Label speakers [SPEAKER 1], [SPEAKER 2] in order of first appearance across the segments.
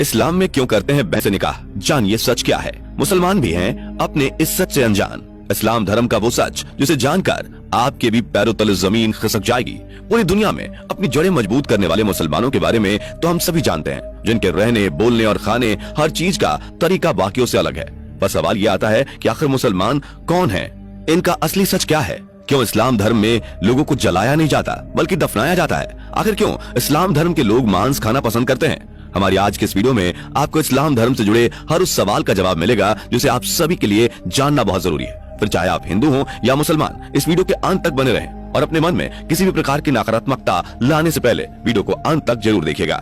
[SPEAKER 1] इस्लाम में क्यों करते हैं बहन से निकाह, जानिए सच क्या है। मुसलमान भी हैं अपने इस सच से अनजान। इस्लाम धर्म का वो सच जिसे जानकर आपके भी पैरों तले जमीन खिसक जाएगी। पूरी दुनिया में अपनी जड़ें मजबूत करने वाले मुसलमानों के बारे में तो हम सभी जानते हैं, जिनके रहने, बोलने और खाने, हर चीज का तरीका बाकियों से अलग है। पर सवाल ये आता है कि आखिर मुसलमान कौन है, इनका असली सच क्या है? क्यों इस्लाम धर्म में लोगों को जलाया नहीं जाता बल्कि दफनाया जाता है? आखिर क्यों इस्लाम धर्म के लोग मांस खाना पसंद करते हैं? हमारी आज के इस वीडियो में आपको इस्लाम धर्म से जुड़े हर उस सवाल का जवाब मिलेगा जिसे आप सभी के लिए जानना बहुत जरूरी है। फिर चाहे आप हिंदू हो या मुसलमान, इस वीडियो के अंत तक बने रहें और अपने मन में किसी भी प्रकार की नकारात्मकता लाने से पहले वीडियो को अंत तक जरूर देखिएगा।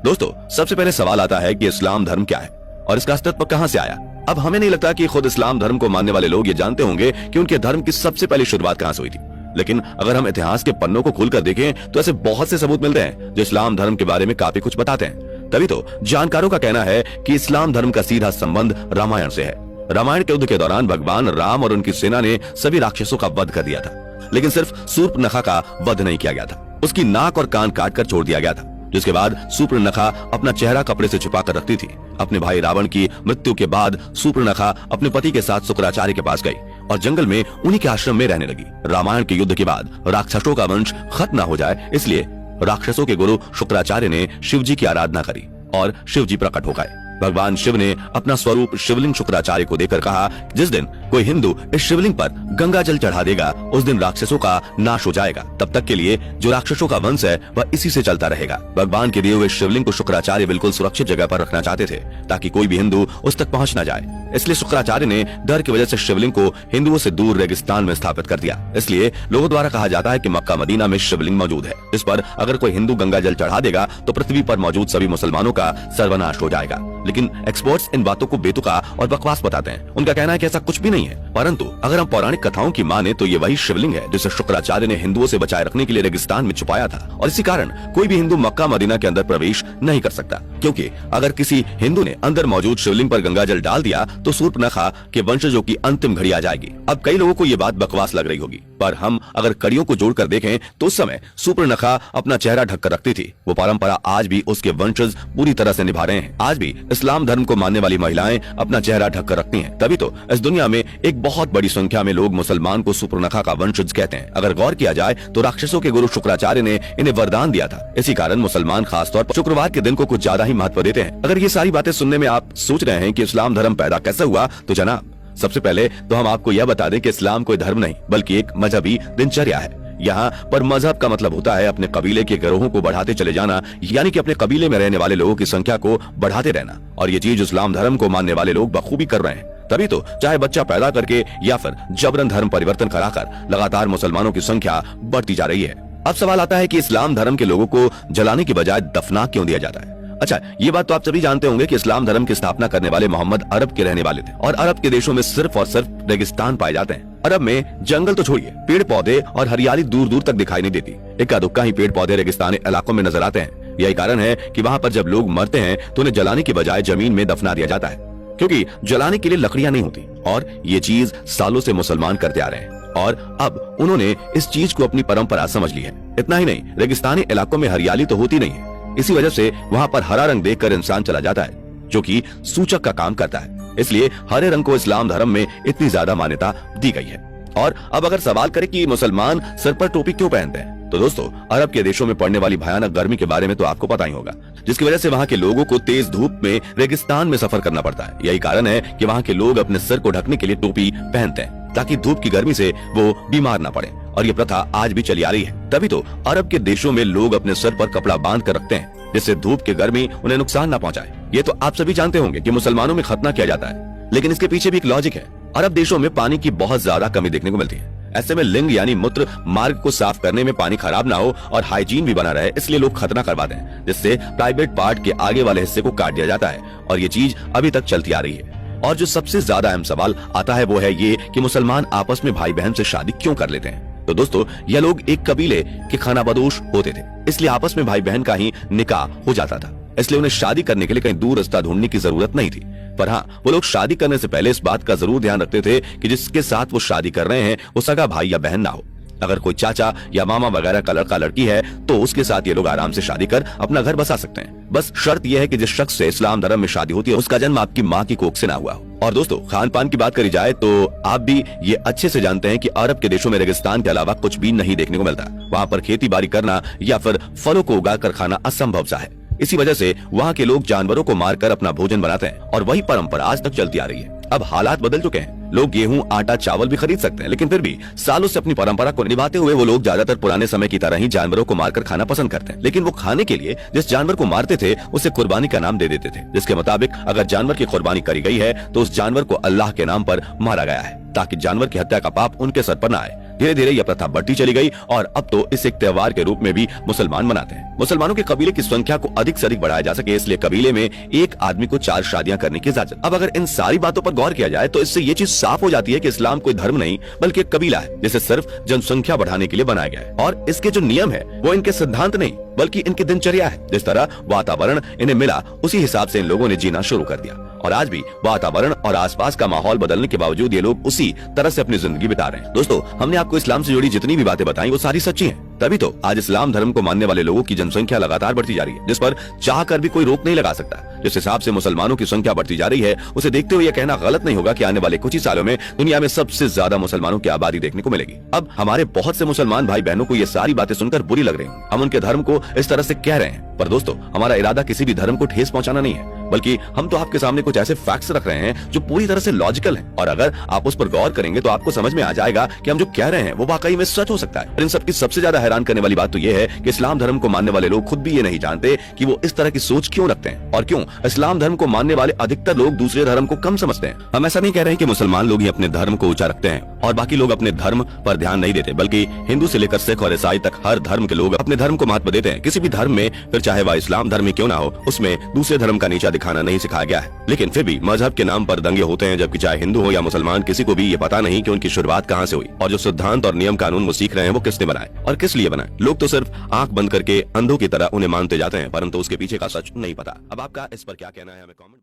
[SPEAKER 1] दोस्तों, सबसे पहले सवाल आता है कि इस्लाम धर्म क्या है और इसका अस्तित्व कहां से आया। अब हमें नहीं लगता कि खुद इस्लाम धर्म को मानने वाले लोग ये जानते होंगे कि उनके धर्म की सबसे पहली शुरुआत कहां से हुई थी। लेकिन अगर हम इतिहास के पन्नों को खोलकर देखें तो ऐसे बहुत से सबूत मिलते हैं जो इस्लाम धर्म के बारे में काफी कुछ बताते हैं। तभी तो जानकारों का कहना है कि इस्लाम धर्म का सीधा संबंध रामायण से है। रामायण के युद्ध के दौरान भगवान राम और उनकी सेना ने सभी राक्षसों का वध कर दिया था, लेकिन सिर्फ सूर्पनखा का वध नहीं किया गया था। उसकी नाक और कान काट कर छोड़ दिया गया था, जिसके बाद सूर्पनखा अपना चेहरा कपड़े से छुपा कर रखती थी। अपने भाई रावण की मृत्यु के बाद सूर्पनखा अपने पति के साथ शुक्राचार्य के पास गई और जंगल में उन्हीं के आश्रम में रहने लगी। रामायण के युद्ध के बाद राक्षसों का वंश खत्म न हो जाए, इसलिए राक्षसों के गुरु शुक्राचार्य ने शिव जी की आराधना करी और शिव जी प्रकट हो गए। भगवान शिव ने अपना स्वरूप शिवलिंग शुक्राचार्य को देकर कहा, जिस दिन कोई हिंदू इस शिवलिंग पर गंगा जल चढ़ा देगा उस दिन राक्षसों का नाश हो जाएगा। तब तक के लिए जो राक्षसों का वंश है वह इसी से चलता रहेगा। भगवान के दिए हुए शिवलिंग को शुक्राचार्य बिल्कुल सुरक्षित जगह पर रखना चाहते थे ताकि कोई भी हिंदू उस तक पहुंच न जाए। इसलिए शुक्राचार्य ने डर की वजह से शिवलिंग को हिंदुओं से दूर रेगिस्तान में स्थापित कर दिया। इसलिए लोगों द्वारा कहा जाता है कि मक्का मदीना में शिवलिंग मौजूद है, जिस पर अगर कोई हिंदू गंगा जल चढ़ा देगा तो पृथ्वी पर मौजूद सभी मुसलमानों का सर्वनाश हो जाएगा। लेकिन एक्सपर्ट्स इन बातों को बेतुका और बकवास बताते हैं। उनका कहना है कि ऐसा कुछ भी नहीं है, परंतु अगर हम पौराणिक कथाओं की माने तो ये वही शिवलिंग है जिसे शुक्राचार्य ने हिंदुओं से बचाए रखने के लिए रेगिस्तान में छुपाया था। और इसी कारण कोई भी हिंदू मक्का मदीना के अंदर प्रवेश नहीं कर सकता, क्योंकि अगर किसी हिंदू ने अंदर मौजूद शिवलिंग पर गंगा जल डाल दिया तो सूर्पनखा के वंशजों की अंतिम घड़ी आ जाएगी। अब कई लोगों को ये बात बकवास लग रही होगी, पर हम अगर कड़ियों को जोड़कर देखें तो उस समय सूर्पनखा अपना चेहरा ढककर रखती थी। वो परंपरा आज भी उसके वंशज पूरी तरह से निभा रहे हैं। आज भी इस्लाम धर्म को मानने वाली महिलाएं अपना चेहरा ढककर रखती हैं। तभी तो इस दुनिया में एक बहुत बड़ी संख्या में लोग मुसलमान को सूर्पनखा का वंशज कहते हैं। अगर गौर किया जाए तो राक्षसों के गुरु शुक्राचार्य ने इन्हें वरदान दिया था। इसी कारण मुसलमान खासतौर पर शुक्रवार के दिन को कुछ ज्यादा ही महत्व देते हैं। अगर ये सारी बातें सुनने में आप सोच रहे हैं कि इस्लाम धर्म पैदा कैसे हुआ, तो जनाब सबसे पहले तो हम आपको यह बता दें कि इस्लाम कोई धर्म नहीं बल्कि एक मजहबी दिनचर्या है। यहाँ पर मजहब का मतलब होता है अपने कबीले के गिरोहों को बढ़ाते चले जाना, यानी कि अपने कबीले में रहने वाले लोगों की संख्या को बढ़ाते रहना। और ये चीज इस्लाम धर्म को मानने वाले लोग बखूबी कर रहे हैं। तभी तो चाहे बच्चा पैदा करके या फिर जबरन धर्म परिवर्तन कराकर लगातार मुसलमानों की संख्या बढ़ती जा रही है। अब सवाल आता है कि इस्लाम धर्म के लोगों को जलाने की बजाय दफना क्यों दिया जाता है। अच्छा, ये बात तो आप सभी जानते होंगे कि इस्लाम धर्म की स्थापना करने वाले मोहम्मद अरब के रहने वाले थे और अरब के देशों में सिर्फ और सिर्फ रेगिस्तान पाए जाते हैं। अरब में जंगल तो छोड़िए, पेड़ पौधे और हरियाली दूर दूर तक दिखाई नहीं देती। इक्का दुक्का ही पेड़ पौधे रेगिस्तानी इलाकों में नजर आते हैं। यही कारण है कि वहाँ पर जब लोग मरते हैं तो उन्हें जलाने की बजाय जमीन में दफना दिया जाता है, क्योंकि जलाने के लिए लकड़ियां नहीं होती। और ये चीज सालों से मुसलमान करते आ रहे हैं और अब उन्होंने इस चीज को अपनी परंपरा समझ ली है। इतना ही नहीं, रेगिस्तानी इलाकों में हरियाली तो होती नहीं है, इसी वजह से वहाँ पर हरा रंग देखकर इंसान चला जाता है, जो कि सूचक का काम करता है। इसलिए हरे रंग को इस्लाम धर्म में इतनी ज्यादा मान्यता दी गई है। और अब अगर सवाल करें कि मुसलमान सर पर टोपी क्यों पहनते हैं, तो दोस्तों अरब के देशों में पड़ने वाली भयानक गर्मी के बारे में तो आपको पता ही होगा, जिसकी वजह से वहाँ के लोगों को तेज धूप में रेगिस्तान में सफर करना पड़ता है। यही कारण है कि वहाँ के लोग अपने सर को ढकने के लिए टोपी पहनते हैं ताकि धूप की गर्मी से वो बीमार ना पड़े। और ये प्रथा आज भी चली आ रही है। तभी तो अरब के देशों में लोग अपने सर पर कपड़ा बांध कर रखते हैं जिससे धूप की गर्मी उन्हें नुकसान ना पहुंचाए। ये तो आप सभी जानते होंगे कि मुसलमानों में खतना किया जाता है, लेकिन इसके पीछे भी एक लॉजिक है। अरब देशों में पानी की बहुत ज्यादा कमी देखने को मिलती है। ऐसे में लिंग यानी मूत्र मार्ग को साफ करने में पानी खराब ना हो और हाइजीन भी बना रहे, इसलिए लोग खतना करवाते हैं, जिससे प्राइवेट पार्ट के आगे वाले हिस्से को काट दिया जाता है। और ये चीज अभी तक चलती आ रही है। और जो सबसे ज्यादा अहम सवाल आता है वो है ये कि मुसलमान आपस में भाई बहन से शादी क्यों कर लेते हैं। तो दोस्तों, यह लोग एक कबीले के खानाबदोश होते थे, इसलिए आपस में भाई बहन का ही निकाह हो जाता था। इसलिए उन्हें शादी करने के लिए कहीं दूर रास्ता ढूंढने की जरूरत नहीं थी। पर हाँ, वो लोग शादी करने से पहले इस बात का जरूर ध्यान रखते थे कि जिसके साथ वो शादी कर रहे हैं वो सगा भाई या बहन ना हो। अगर कोई चाचा या मामा वगैरह का लड़का लड़की है तो उसके साथ ये लोग आराम से शादी कर अपना घर बसा सकते हैं। बस शर्त यह है कि जिस शख्स से इस्लाम धर्म में शादी होती है उसका जन्म आपकी माँ की कोख से ना हुआ हो। और दोस्तों, खान पान की बात करी जाए तो आप भी ये अच्छे से जानते हैं कि अरब के देशों में रेगिस्तान के अलावा कुछ भी नहीं देखने को मिलता। वहाँ पर खेती बाड़ी करना या फिर फलों को उगाकर खाना असंभव सा है। इसी वजह से वहाँ के लोग जानवरों को मारकर अपना भोजन बनाते हैं और वही परंपरा आज तक चलती आ रही है। अब हालात बदल चुके हैं, लोग गेहूं, आटा, चावल भी खरीद सकते हैं, लेकिन फिर भी सालों से अपनी परंपरा को निभाते हुए वो लोग ज्यादातर पुराने समय की तरह ही जानवरों को मारकर खाना पसंद करते हैं। लेकिन वो खाने के लिए जिस जानवर को मारते थे उसे कुर्बानी का नाम दे देते थे, जिसके मुताबिक अगर जानवर की कुर्बानी करी गई है तो उस जानवर को अल्लाह के नाम पर मारा गया है ताकि जानवर की हत्या का पाप उनके सर पर न आए। धीरे धीरे यह प्रथा बढ़ती चली गई और अब तो इस एक त्योहार के रूप में भी मुसलमान मनाते हैं। मुसलमानों के कबीले की संख्या को अधिक से अधिक बढ़ाया जा सके, इसलिए कबीले में एक आदमी को 4 शादियां करने की इजाजत। अब अगर इन सारी बातों पर गौर किया जाए तो इससे ये चीज साफ हो जाती है कि इस्लाम कोई धर्म नहीं बल्कि एक कबीला है जिसे सिर्फ जनसंख्या बढ़ाने के लिए बनाया गया है। और इसके जो नियम है वो इनके सिद्धांत नहीं बल्कि इनकी दिनचर्या है। जिस तरह वातावरण इन्हें मिला उसी हिसाब से इन लोगों ने जीना शुरू कर दिया और आज भी वातावरण और आसपास का माहौल बदलने के बावजूद ये लोग उसी तरह से अपनी जिंदगी बिता रहे हैं। दोस्तों, हमने आपको इस्लाम से जुड़ी जितनी भी बातें बताई वो सारी सच्ची हैं। तभी तो आज इस्लाम धर्म को मानने वाले लोगों की जनसंख्या लगातार बढ़ती जा रही है, जिस पर चाह कर भी कोई रोक नहीं लगा सकता। जिस हिसाब से मुसलमानों की संख्या बढ़ती जा रही है उसे देखते हुए यह कहना गलत नहीं होगा कि आने वाले कुछ ही सालों में दुनिया में सबसे ज्यादा मुसलमानों की आबादी देखने को मिलेगी। अब हमारे बहुत से मुसलमान भाई बहनों को ये सारी बातें सुनकर बुरी लग रही हैं। हम उनके धर्म को इस तरह से कह रहे हैं, पर दोस्तों, हमारा इरादा किसी भी धर्म को ठेस पहुंचाना नहीं है, बल्कि हम तो आपके सामने कुछ ऐसे फैक्ट्स रख रहे हैं जो पूरी तरह से लॉजिकल हैं। और अगर आप उस पर गौर करेंगे तो आपको समझ में आ जाएगा कि हम जो कह रहे हैं वो वाकई में सच हो सकता है। इन सब की सबसे ज्यादा हैरान करने वाली बात तो ये है कि इस्लाम धर्म को मानने वाले लोग खुद भी ये नहीं जानते कि वो इस तरह की सोच क्यों रखते हैं और क्यों इस्लाम धर्म को मानने वाले अधिकतर लोग दूसरे धर्म को कम समझते हैं। हम ऐसा नहीं कह रहे हैं कि मुसलमान लोग ही अपने धर्म को ऊंचा रखते हैं और बाकी लोग अपने धर्म पर ध्यान नहीं देते, बल्कि हिंदू से लेकर सिख और ईसाई तक हर धर्म के लोग अपने धर्म को महत्व देते हैं। किसी भी धर्म में, फिर चाहे वह इस्लाम धर्म में क्यों ना हो, उसमें दूसरे धर्म का नीचा दिखाना नहीं सिखाया गया है। लेकिन फिर भी मजहब के नाम पर दंगे होते हैं, जबकि चाहे हिंदू हो या मुसलमान, किसी को भी ये पता नहीं कि उनकी शुरुआत कहाँ से हुई और जो सिद्धांत और नियम कानून वो सीख रहे हैं वो किसने बनाए और किस लिए बनाए। लोग तो सिर्फ आंख बंद करके अंधों की तरह उन्हें मानते जाते हैं, परंतु उसके पीछे का सच नहीं पता। अब आपका इस पर क्या कहना है हमें कमेंट